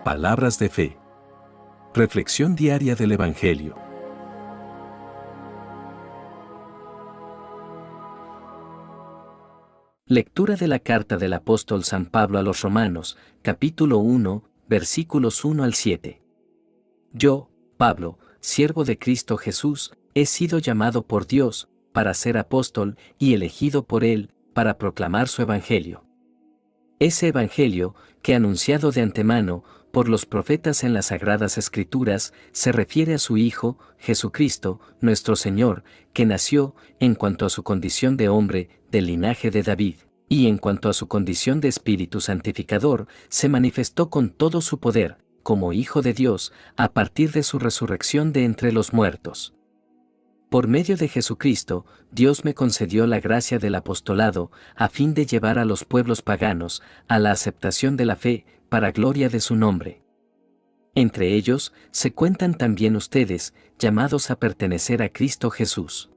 Palabras de fe. Reflexión diaria del Evangelio. Lectura de la carta del apóstol San Pablo a los Romanos, capítulo 1, versículos 1 al 7. Yo, Pablo, siervo de Cristo Jesús, he sido llamado por Dios, para ser apóstol, y elegido por Él, para proclamar su Evangelio. Ese Evangelio, que anunciado de antemano, por los profetas en las Sagradas Escrituras, se refiere a su Hijo, Jesucristo, nuestro Señor, que nació, en cuanto a su condición de hombre, del linaje de David, y en cuanto a su condición de Espíritu Santificador, se manifestó con todo su poder, como Hijo de Dios, a partir de su resurrección de entre los muertos. Por medio de Jesucristo, Dios me concedió la gracia del apostolado, a fin de llevar a los pueblos paganos a la aceptación de la fe, para gloria de su nombre. Entre ellos, se cuentan también ustedes, llamados a pertenecer a Cristo Jesús.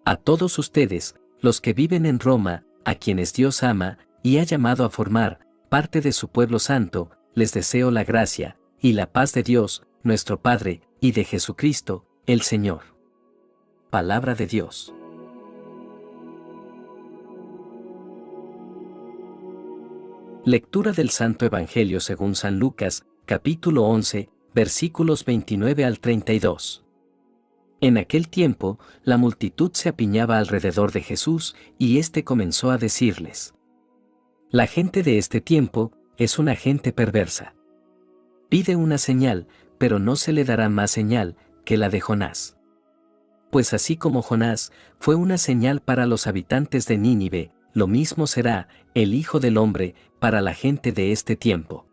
A todos ustedes, los que viven en Roma, a quienes Dios ama, y ha llamado a formar parte de su pueblo santo, les deseo la gracia, y la paz de Dios, nuestro Padre, y de Jesucristo, el Señor. Palabra de Dios. Lectura del Santo Evangelio según San Lucas, capítulo 11, versículos 29 al 32. En aquel tiempo, la multitud se apiñaba alrededor de Jesús, y éste comenzó a decirles: La gente de este tiempo es una gente perversa. Pide una señal, pero no se le dará más señal que la de Jonás. Pues así como Jonás fue una señal para los habitantes de Nínive, lo mismo será el Hijo del Hombre para la gente de este tiempo.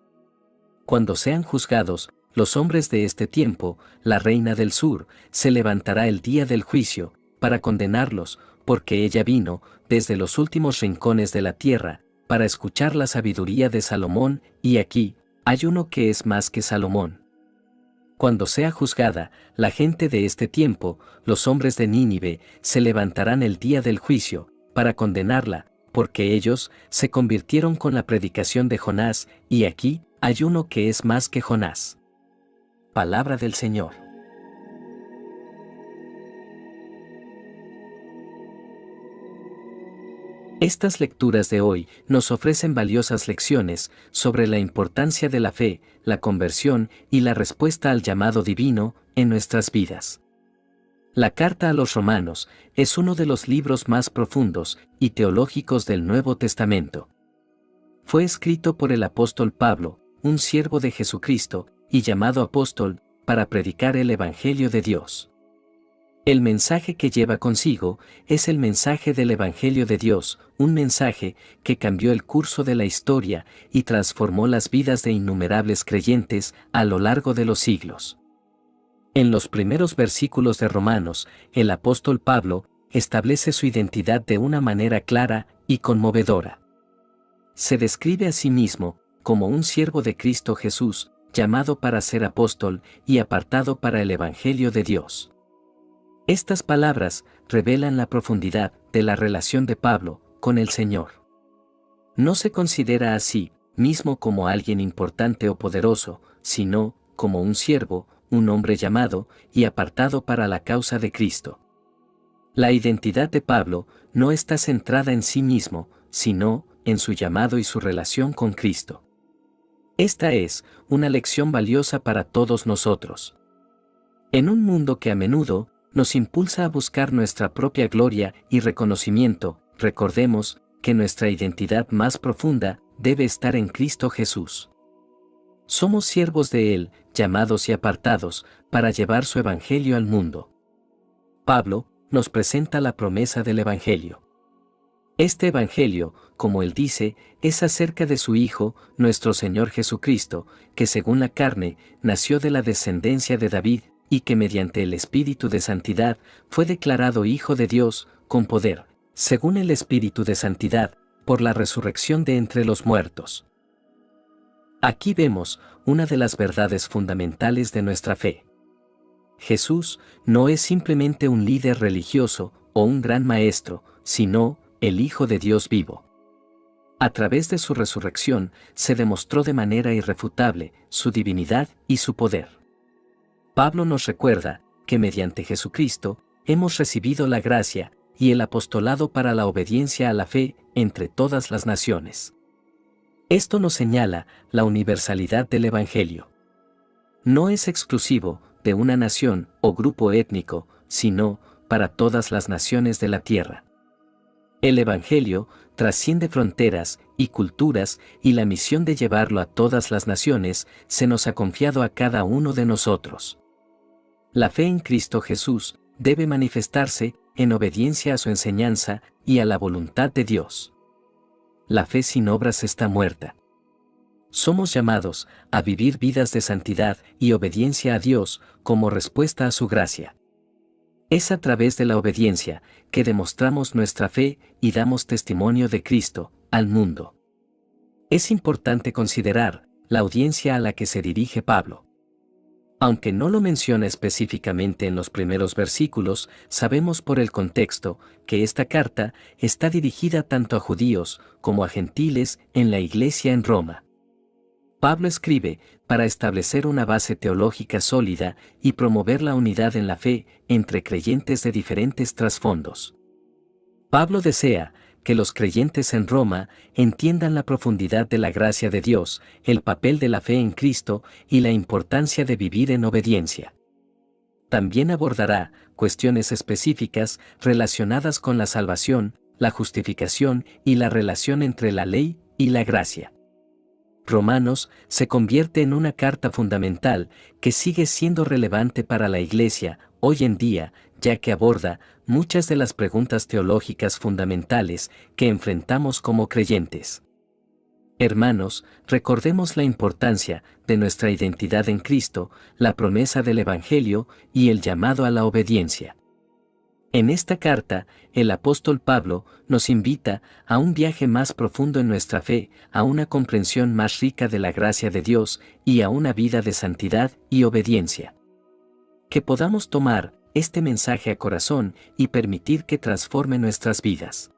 Cuando sean juzgados los hombres de este tiempo, la reina del sur se levantará el día del juicio para condenarlos, porque ella vino desde los últimos rincones de la tierra para escuchar la sabiduría de Salomón, y aquí hay uno que es más que Salomón. Cuando sea juzgada la gente de este tiempo, los hombres de Nínive se levantarán el día del juicio para condenarla, porque ellos se convirtieron con la predicación de Jonás, y aquí hay uno que es más que Jonás. Palabra del Señor. Estas lecturas de hoy nos ofrecen valiosas lecciones sobre la importancia de la fe, la conversión y la respuesta al llamado divino en nuestras vidas. La Carta a los Romanos es uno de los libros más profundos y teológicos del Nuevo Testamento. Fue escrito por el apóstol Pablo, un siervo de Jesucristo y llamado apóstol, para predicar el Evangelio de Dios. El mensaje que lleva consigo es el mensaje del Evangelio de Dios, un mensaje que cambió el curso de la historia y transformó las vidas de innumerables creyentes a lo largo de los siglos. En los primeros versículos de Romanos, el apóstol Pablo establece su identidad de una manera clara y conmovedora. Se describe a sí mismo como un siervo de Cristo Jesús, llamado para ser apóstol y apartado para el Evangelio de Dios. Estas palabras revelan la profundidad de la relación de Pablo con el Señor. No se considera a sí mismo como alguien importante o poderoso, sino como un siervo, un hombre llamado y apartado para la causa de Cristo. La identidad de Pablo no está centrada en sí mismo, sino en su llamado y su relación con Cristo. Esta es una lección valiosa para todos nosotros. En un mundo que a menudo nos impulsa a buscar nuestra propia gloria y reconocimiento, recordemos que nuestra identidad más profunda debe estar en Cristo Jesús. Somos siervos de Él, llamados y apartados, para llevar su Evangelio al mundo. Pablo nos presenta la promesa del Evangelio. Este Evangelio, como él dice, es acerca de su Hijo, nuestro Señor Jesucristo, que según la carne, nació de la descendencia de David, y que mediante el Espíritu de Santidad fue declarado Hijo de Dios, con poder, según el Espíritu de Santidad, por la resurrección de entre los muertos. Aquí vemos una de las verdades fundamentales de nuestra fe. Jesús no es simplemente un líder religioso o un gran maestro, sino el Hijo de Dios vivo. A través de su resurrección se demostró de manera irrefutable su divinidad y su poder. Pablo nos recuerda que mediante Jesucristo hemos recibido la gracia y el apostolado para la obediencia a la fe entre todas las naciones. Esto nos señala la universalidad del Evangelio. No es exclusivo de una nación o grupo étnico, sino para todas las naciones de la tierra. El Evangelio trasciende fronteras y culturas, y la misión de llevarlo a todas las naciones se nos ha confiado a cada uno de nosotros. La fe en Cristo Jesús debe manifestarse en obediencia a su enseñanza y a la voluntad de Dios. La fe sin obras está muerta. Somos llamados a vivir vidas de santidad y obediencia a Dios como respuesta a su gracia. Es a través de la obediencia que demostramos nuestra fe y damos testimonio de Cristo al mundo. Es importante considerar la audiencia a la que se dirige Pablo. Aunque no lo menciona específicamente en los primeros versículos, sabemos por el contexto que esta carta está dirigida tanto a judíos como a gentiles en la iglesia en Roma. Pablo escribe para establecer una base teológica sólida y promover la unidad en la fe entre creyentes de diferentes trasfondos. Pablo desea que los creyentes en Roma entiendan la profundidad de la gracia de Dios, el papel de la fe en Cristo y la importancia de vivir en obediencia. También abordará cuestiones específicas relacionadas con la salvación, la justificación y la relación entre la ley y la gracia. Romanos se convierte en una carta fundamental que sigue siendo relevante para la Iglesia hoy en día, ya que aborda muchas de las preguntas teológicas fundamentales que enfrentamos como creyentes. Hermanos, recordemos la importancia de nuestra identidad en Cristo, la promesa del Evangelio y el llamado a la obediencia. En esta carta, el apóstol Pablo nos invita a un viaje más profundo en nuestra fe, a una comprensión más rica de la gracia de Dios y a una vida de santidad y obediencia. Que podamos tomar este mensaje a corazón y permitir que transforme nuestras vidas.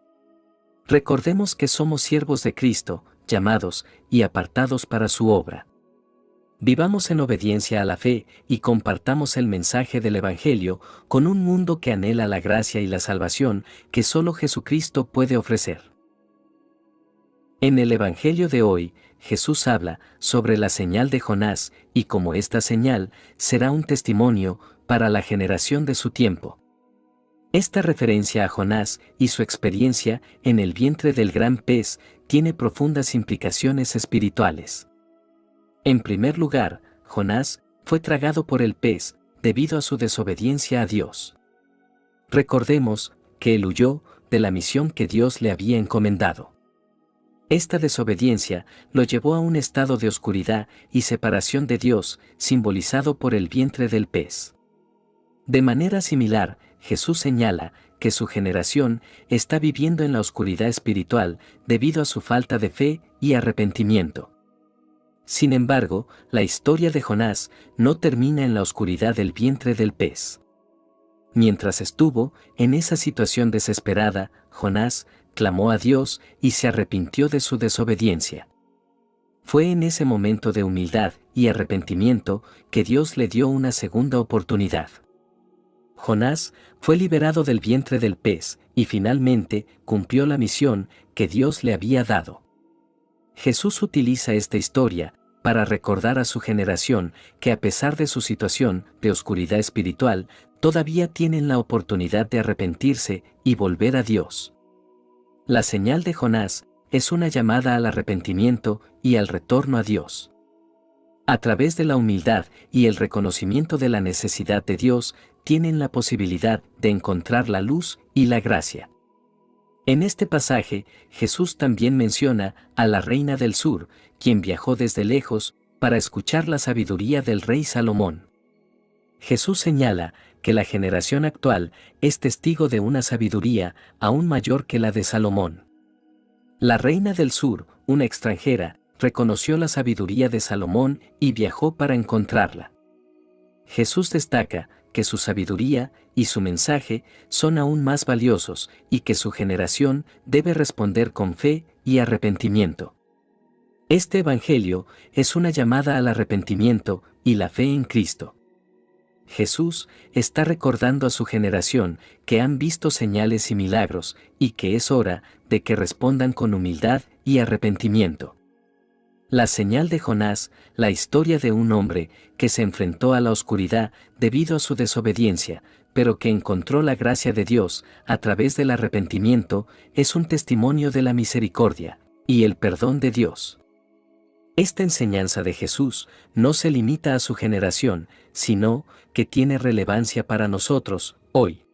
Recordemos que somos siervos de Cristo, llamados y apartados para su obra. Vivamos en obediencia a la fe y compartamos el mensaje del Evangelio con un mundo que anhela la gracia y la salvación que solo Jesucristo puede ofrecer. En el Evangelio de hoy, Jesús habla sobre la señal de Jonás y cómo esta señal será un testimonio para la generación de su tiempo. Esta referencia a Jonás y su experiencia en el vientre del gran pez tiene profundas implicaciones espirituales. En primer lugar, Jonás fue tragado por el pez debido a su desobediencia a Dios. Recordemos que él huyó de la misión que Dios le había encomendado. Esta desobediencia lo llevó a un estado de oscuridad y separación de Dios, simbolizado por el vientre del pez. De manera similar, Jesús señala que su generación está viviendo en la oscuridad espiritual debido a su falta de fe y arrepentimiento. Sin embargo, la historia de Jonás no termina en la oscuridad del vientre del pez. Mientras estuvo en esa situación desesperada, Jonás clamó a Dios y se arrepintió de su desobediencia. Fue en ese momento de humildad y arrepentimiento que Dios le dio una segunda oportunidad. Jonás fue liberado del vientre del pez y finalmente cumplió la misión que Dios le había dado. Jesús utiliza esta historia para recordar a su generación que a pesar de su situación de oscuridad espiritual, todavía tienen la oportunidad de arrepentirse y volver a Dios. La señal de Jonás es una llamada al arrepentimiento y al retorno a Dios. A través de la humildad y el reconocimiento de la necesidad de Dios, tienen la posibilidad de encontrar la luz y la gracia. En este pasaje, Jesús también menciona a la reina del sur, quien viajó desde lejos para escuchar la sabiduría del rey Salomón. Jesús señala que la generación actual es testigo de una sabiduría aún mayor que la de Salomón. La reina del sur, una extranjera, reconoció la sabiduría de Salomón y viajó para encontrarla. Jesús destaca que su sabiduría y su mensaje son aún más valiosos y que su generación debe responder con fe y arrepentimiento. Este Evangelio es una llamada al arrepentimiento y la fe en Cristo. Jesús está recordando a su generación que han visto señales y milagros y que es hora de que respondan con humildad y arrepentimiento. La señal de Jonás, la historia de un hombre que se enfrentó a la oscuridad debido a su desobediencia, pero que encontró la gracia de Dios a través del arrepentimiento, es un testimonio de la misericordia y el perdón de Dios. Esta enseñanza de Jesús no se limita a su generación, sino que tiene relevancia para nosotros, hoy.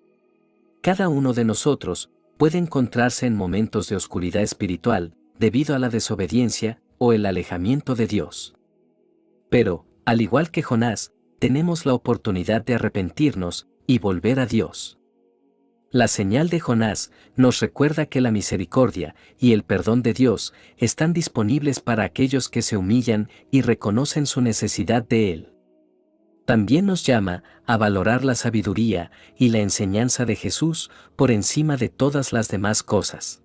Cada uno de nosotros puede encontrarse en momentos de oscuridad espiritual, debido a la desobediencia o el alejamiento de Dios. Pero, al igual que Jonás, tenemos la oportunidad de arrepentirnos y volver a Dios. La señal de Jonás nos recuerda que la misericordia y el perdón de Dios están disponibles para aquellos que se humillan y reconocen su necesidad de Él. También nos llama a valorar la sabiduría y la enseñanza de Jesús por encima de todas las demás cosas.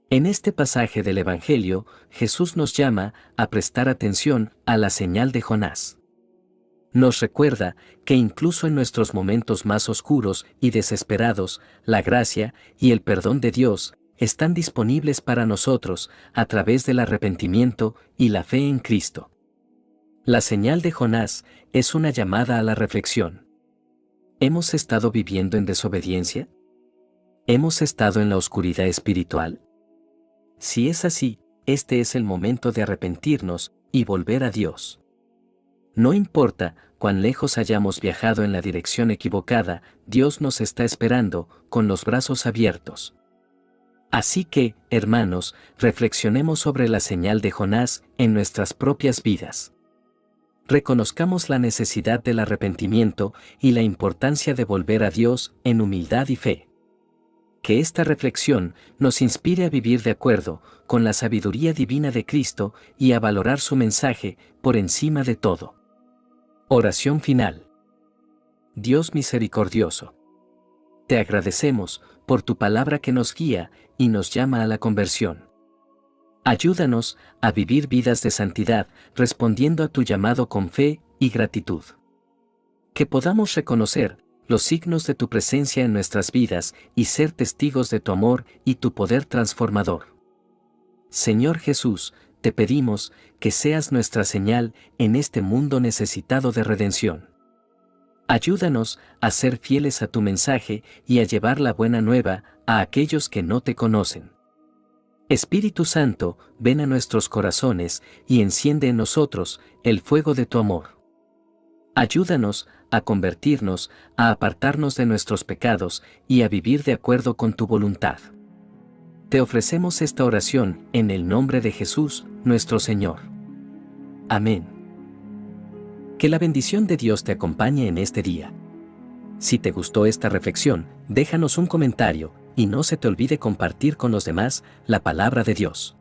En este pasaje del Evangelio, Jesús nos llama a prestar atención a la señal de Jonás. Nos recuerda que incluso en nuestros momentos más oscuros y desesperados, la gracia y el perdón de Dios están disponibles para nosotros a través del arrepentimiento y la fe en Cristo. La señal de Jonás es una llamada a la reflexión. ¿Hemos estado viviendo en desobediencia? ¿Hemos estado en la oscuridad espiritual? Si es así, este es el momento de arrepentirnos y volver a Dios. No importa cuán lejos hayamos viajado en la dirección equivocada, Dios nos está esperando con los brazos abiertos. Así que, hermanos, reflexionemos sobre la señal de Jonás en nuestras propias vidas. Reconozcamos la necesidad del arrepentimiento y la importancia de volver a Dios en humildad y fe. Que esta reflexión nos inspire a vivir de acuerdo con la sabiduría divina de Cristo y a valorar su mensaje por encima de todo. Oración final. Dios misericordioso, te agradecemos por tu palabra que nos guía y nos llama a la conversión. Ayúdanos a vivir vidas de santidad respondiendo a tu llamado con fe y gratitud. Que podamos reconocer los signos de tu presencia en nuestras vidas y ser testigos de tu amor y tu poder transformador. Señor Jesús, te pedimos que seas nuestra señal en este mundo necesitado de redención. Ayúdanos a ser fieles a tu mensaje y a llevar la buena nueva a aquellos que no te conocen. Espíritu Santo, ven a nuestros corazones y enciende en nosotros el fuego de tu amor. Ayúdanos a convertirnos, a apartarnos de nuestros pecados y a vivir de acuerdo con tu voluntad. Te ofrecemos esta oración en el nombre de Jesús, nuestro Señor. Amén. Que la bendición de Dios te acompañe en este día. Si te gustó esta reflexión, déjanos un comentario y no se te olvide compartir con los demás la palabra de Dios.